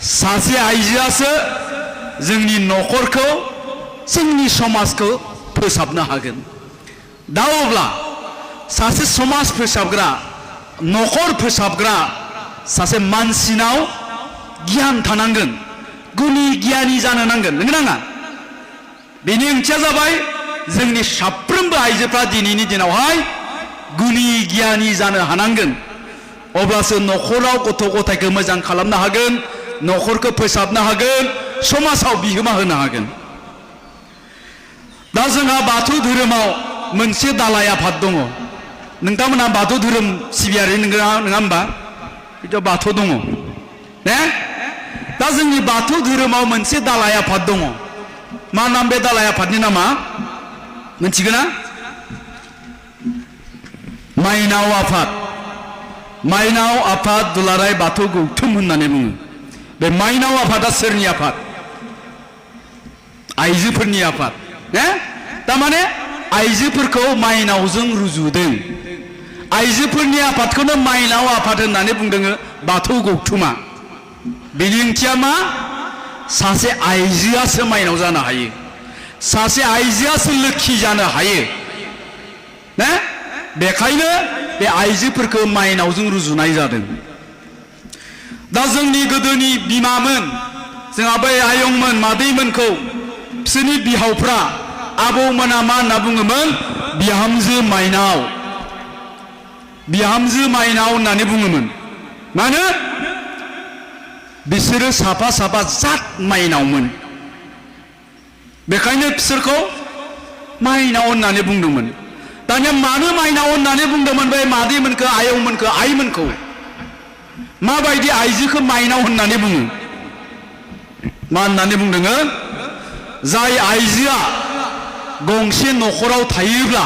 सासे आइजोआसो जोंनि न'खरखौ जोंनि समाजखौ फोसाबनो हागोन। दा अब्ला सासे समाज फोसाबग्रा न'खर फोसाबग्रा सासे मानसिनाव गियान थानांगोन, गुनि गियानि जानो नांगोन, नंगौ ना? बेनि ओंथिया जाबाय जोंनि साफ्रोमबो आइजोफ्रा दिनैनि दिनावहाय गुनि गियानि जानो हानांगोन। अब्लासो न'खराव गथ' गथायखौ मोजां खालामनो हागोन, न'खरखौ फोसाबनो हागोन, समाजाव बिहोमा होनो हागोन। दा जोंहा बाथौ धोरोमाव मोनसे दालाय आफाद दङ। नोंथांमोनहा बाथौ धोरोम सिबियारि नङा होमबा? बिदियाव बाथौ दङ ने? दा जोंनि बाथौ धोरोमाव मोनसे दालाय आफाद दङ। मा नाम बे दालाय आफादनि नामा मिथिगोन ना? माइनाव आफाद। माइनाव आफाद दुलाराय बाथौ गौथुम होननानै बुङो। बे माइनाव आफादा सोरनि आफाद? आइजोफोरनि आफाद ने? तारमाने आइजोफोरखौ माइनावजों रुजुदों। आइजोफोरनि आफादखौनो माइनाव आफाद होननानै बुंदों बाथौ गौथुमा। बेनि ओंथिया मा? सासे आइजोआसो माइनाव जानो हायो, सासे आइजोआसो लोखि जानो हायो ने? बेखायनो बे आइजोफोरखौ माइनावजों रुजुनाय जादों। दा जोंनि गोदोनि बिमामोन, जोंहा बै आयंमोन मादैमोनखौ बिसोरनि बिहावफ्रा आबौमोना मा होनना बुङोमोन? बिहामजो माइनाव, बिहामजो माइनाव होननानै बुङोमोन। मानो? बिसोरो साफा साफा जात माइनावमोन, बेखायनो बिसोरखौ माइनाव होननानै बुंदोंमोन। दानिया मानो माइनाव होननानै बुंदोंमोन बे मादैमोनखौ, आयंमोनखौ, आइमोनखौ? माबायदि आइजोखौ माइनाव होननानै बुङो? मा होननानै बुंदों? जाय आइजोआ गंसे न'खराव थायोब्ला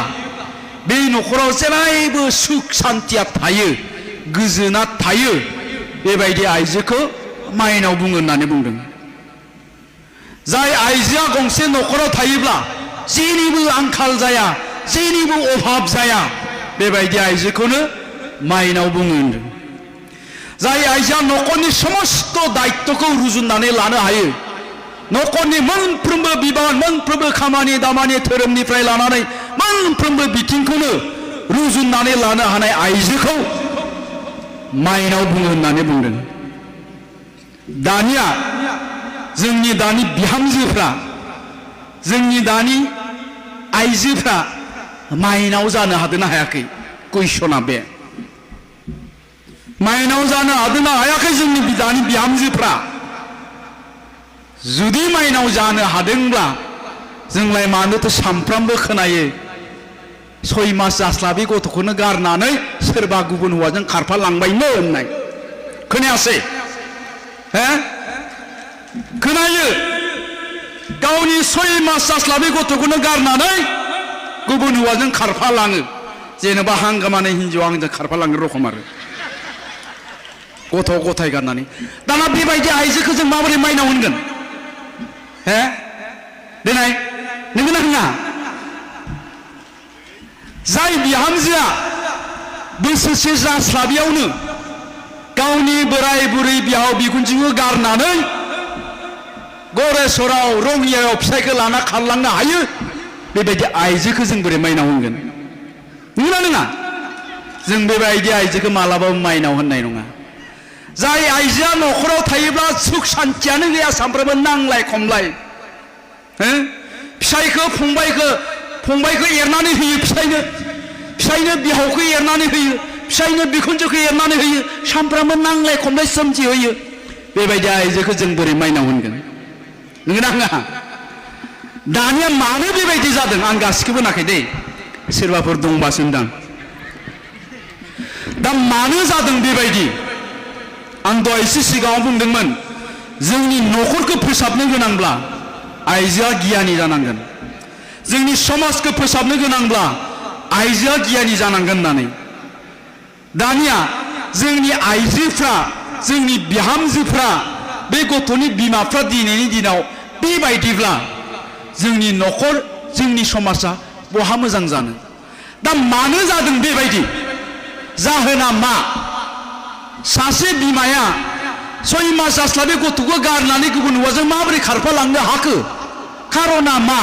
बे न'खराव जेब्लायबो सुख सान्थिया थायो, गोजोना थायो, बेबायदि आइजोखौ माइनाव बुङो होननानै बुंदों। जाय आइजोआ गंसे न'खराव थायोब्ला जेनिबो आंखाल जाया, जेनिबो अभाब जाया, बेबायदि आइजोखौनो माइनाव बुङो होनदों। जाय आइजोआ न'खरनि समस्त दायित्वखौ रुजुननानै लानो हायो, न'खरनि मोनफ्रोमबो बिबान, मोनफ्रोमबो खामानि दामानि, धोरोमनिफ्राय लानानै मोनफ्रोमबो बिथिंखौनो रुजुननानै लानो हानाय आइजोखौ माइनाव बुङो होननानै बुंदों। दानिया जोंनि दानि बिहामजोफ्रा, जोंनि दानि आइजोफ्रा माइनाव जानो हादोंना हायाखै? कुइसना बे। माइनाव जानो हादोंना हायाखै जोंनि दानि बिहामजोफ्रा? जुदि माइनाव जानो हादोंब्ला जोंलाय मानोथो सामफ्रामबो खोनायो 6 मास जास्लाबै गथ'खौनो गारनानै सोरबा गुबुन हौवाजों खारफालांबायनो होननाय खोनायासै? खोनायो। गावनि 6 मास जास्लाबै गथ'खौनो गारनानै गुबुन हौवाजों खारफालाङो, जेनेबा हांगामानि हिन्जावा आंजों खारफालाङो रखम आरो गथ' गथाय गारनानै। दाना बेबायदि आइजोखौ जों माबोरै माइनाव होनगोन? देनाय नोंगोना नङा? जाय बिहामजोआ बोसोरसे जास्लाबियावनो गावनि बोराय बुरै बिहाव बिखुनजोखौ गारनानै गरेस्वराव रङियायाव फिसाइखौ लाना खारलांनो हायो, बेबायदि आइजोखौ जों बोरै माइनाव होनगोन? नंगौना नङा? जों बेबायदि आइजोखौ मालाबाबो माइनाव होननाय नङा। जाय आइजोआ न'खराव थायोब्ला सुख सान्थियानो गैया, सामफ्रामबो नांलाय खमलाय, फिसाइखौ फंबायखौ एरनानै होयो, फिसाइनो बिहावखौ एरनानै होयो, फिसाइनो बिखुनजोखौ एरनानै होयो, सामफ्रामबो नांलाय खमलाय सोमजिहोयो, बेबायदि आइजोखौ जों बोरै माइनाव होनगोन? नंगौना नङा? दानिया मानो बेबायदि जादों आं गासिखौबो होनाखै दे, सोरबाफोर दंबासो होनदां। दा मानो जादों बेबायदि? आं दहायसो सिगाङाव बुंदोंमोन, जोंनि न'खरखौ फोसाबनो गोनांब्ला आइजोआ गियानि जानांगोन, जोंनि समाजखौ फोसाबनो गोनांब्ला आइजोआ गियानि जानांगोन होननानै। दानिया जोंनि आइजोफ्रा, जोंनि बिहामजोफ्रा, बे गथ'नि बिमाफ्रा दिनैनि दिनाव बेबायदिब्ला जोंनि न'खर, जोंनि समाजा बहा मोजां जानो? दा मानो जादों बेबायदि? जाहोना मा? सासे बिमाया सय मास जास्लाबे गथ'खौ गारनानै गुबुन हौवाजों माबोरै खारफालांनो हाखो खारना मा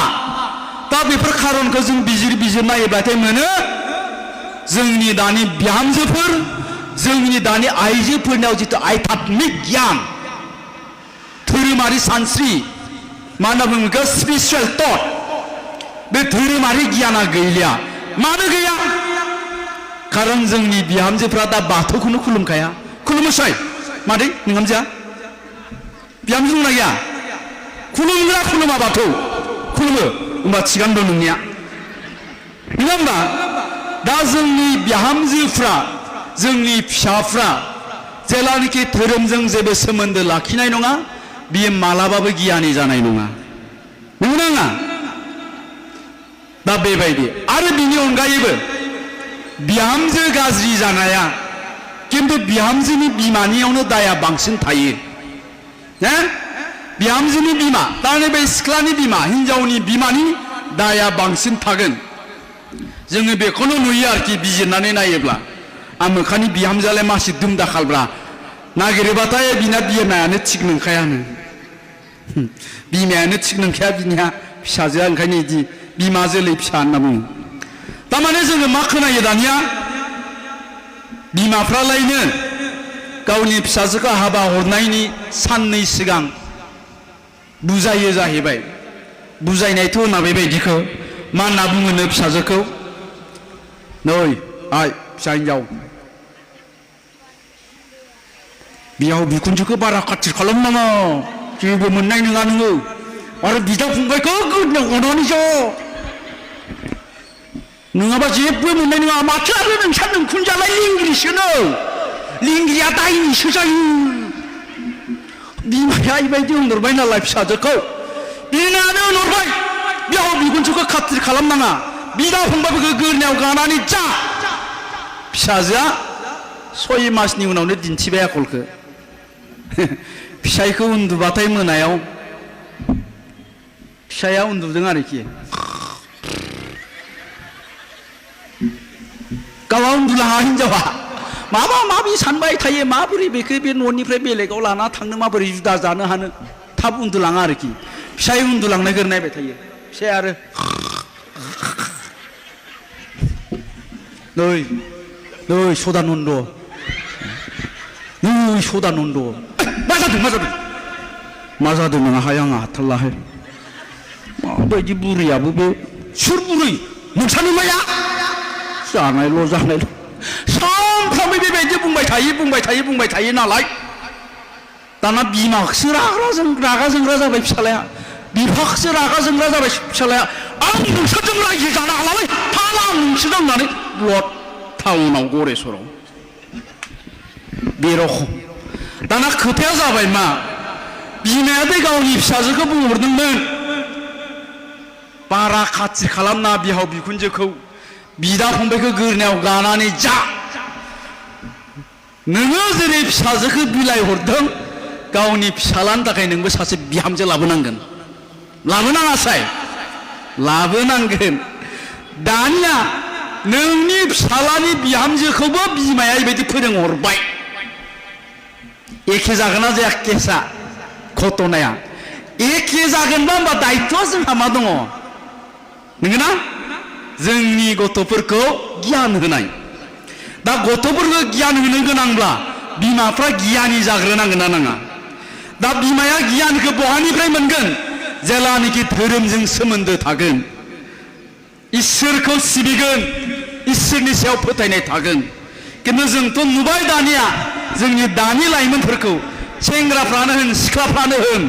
दा बेफोर खारनखौ जों बिजिर नायोब्लाथाय मोनो जोंनि दानि बिहामजोफोर जोंनि दानि आइजोफोरनियाव जितु आध्यात्मिक गियान धोरोमारि सानस्रि मा होनना बुङो बेखौ स्पिरिचुवेल थट बे धोरोमारि गियाना गैलिया मानो गैया खारन जोंनि बिहामजोफ्रा दा बाथौखौनो खुलुमखाया खुलुमोसै मादै नोंहामजोआ बिहामजो दंना गैया खुलुमग्रा खुलुमा बाथौ खुलुमो होमबा थिगानो दं नोंनिया नङा होमबा दा जोंनि बिहामजोफ्रा जोंनि फिसाफ्रा जेलानिखि धोरोमजों जेबो सोमोन्दो लाखिनाय नङा बियो मालाबाबो गियानि जानाय नङा नंगौना नङा दा बेबायदि आरो बिनि अनगायैबो बिहामजो गाज्रि जानाया किन्तु बिहामजोनि बिमानियावनो दाया बांसिन थायो ना बिहामजोनि बिमा तारमाने बे सिख्लानि बिमा हिनजावनि बिमानि दाया बांसिन थागोन जोङो बेखौनो नुयो आरोखि बिजिरनानै नायोब्ला आमोखानि बिहामजोआलाय मासि दुमदाखालब्रा नागिरोबाथाय बिना बिमायानो थिग नंखायानो बिमायानो थिग नंखाया बिनिया फिसाजोआ ओंखायनो इदि बिमा जोलै फिसा होनना बुङो तारमाने जोङो मा खोनायो दानिया बिमाफ्रालायनो गावनि फिसाजोखौ हाबा हरनायनि साननै सिगां बुजायो जाहैबाय बुजायनायथ' होना बेबायदिखौ मा होनना बुङोनो फिसाजोखौ नै आइ फिसा हिनजाव बिहाव बिखुनजोखौ बारा खाथिर खालामनाङा जेबो मोननाय नङा नोङो आरो बिदा फंबायखौ अननानैसो नङाबा जेबो मोननाय नङा माथो आरो नोंसा नोंखुनजालाय लिंगिरिसोनो लिंगिरिया दायनिसो जायो बिमाया बेबायदि होनहरबाय नालाय फिसाजोखौ बिनानो होनहरबाय बिहाव बिखुनजोखौ खाथिर खालामनाङा बिदा फंबायफोरखौ गोरनायाव गानानै जा फिसाजोआ 6 मासनि उनावनो दिन्थिबाय आखलखौ फिसायखौ उन्दुबाथाय मोनायाव फिसाया उन्दुदों आरोखि गावहा उन्दुलाङा हिनजावा माबा माबि सानबाय थायो माबोरै बेखौ बे न'निफ्राय बेलेगाव लाना थांनो माबोरै जुदा जानो हानो थाब उन्दुलाङा आरोखि फिसाय उन्दुलांनायखौ नायबाय थायो फिसाय आरो नै नै सदानन्द नै सदानन्द मा जादों मा जादों नङाहाय आंहा हाथारलाहाय माबायदि बुरैयाबो बे सोर बुरै नोंसानि माया जानायल' सानफ्रामबो बेबायदि बुंबाय थायो नालाय दाना बिमाखौसो रागा जोंग्रा जाबाय फिसालाया बिफाखौसो रागा जोंग्रा जाबाय फिसालाया आं नोंसोरजों रायजो जानो हालालै फाला आं नोंसोरजों होननानै ब्लड टाउनाव गरेस्वराव बे रखम दाना खोथाया जाबाय मा बिमाया बे गावनि फिसाजोखौ बुंहरदोंमोन बारा खाथि खालामना बिहाव बिखुनजोखौ बिदा फंबायखौ गोरनायाव गानानै जा नोङो जेरै फिसाजोखौ बिलाइ हरदों गावनि फिसालानि थाखाय नोंबो सासे बिहामजो लाबोनांगोन लाबोनाङासाय लाबोनांगोन दानिया नोंनि फिसालानि बिहामजोखौबो बिमाया बेबायदि फोरोंहरबाय एखे जागोन ना जाया केसा घटनाया एखे जागोनबा होमबा दायित्वआ जोंहा मा दङ नंगौना जोंनि गथ'फोरखौ गियान होनाय दा गथ'फोरखौ गियान होनो गोनांब्ला बिमाफ्रा गियानि जाग्रोनांगोन ना नाङा दा बिमाया गियानखौ बहानिफ्राय मोनगोन जेलानिखि धोरोमजों सोमोन्दो थागोन इसोरखौ सिबिगोन इसोरनि सायाव फोथायनाय थागोन किन्तु जोंथ' नुबाय दानिया जोंनि दानि लाइमोनफोरखौ सेंग्राफ्रानो होन सिख्लाफ्रानो होन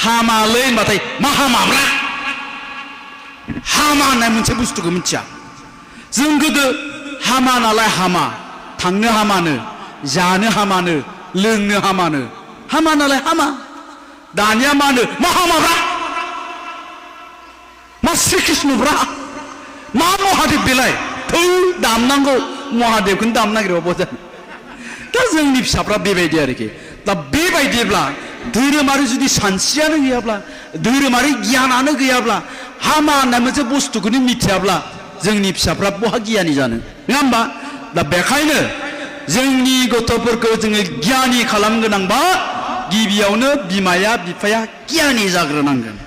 हामालै होनबाथाय मा हामाब्रा हामा होननाय मोनसे बुस्थुखौ मिथिया जों गोदो हामा नालाय हामा थांनो हामानो जानो हामानो लोंनो हामानो हामा नालाय हामा दानिया मा होनो मा हामाब्रा मा श्री कृष्णब्रा मा महादेव बेलाय थौ दामनांगौ महादेवखौनो दामनो नागिरबाबो दा जोंनि फिसाफ्रा बेबायदि आरोखि दा बेबायदिब्ला धोरोमारि जुदि सानस्रियानो गैयाब्ला धोरोमारि गियानानो गैयाब्ला हामा होननाय मोनसे बुस्थुखौनो मिथियाब्ला जोंनि फिसाफ्रा बहा गियानि जानो नङा होमबा दा बेखायनो जोंनि गथ'फोरखौ जोङो गियानि खालामगोनांबा गिबियावनो बिमाया बिफाया गियानि जाग्रोनांगोन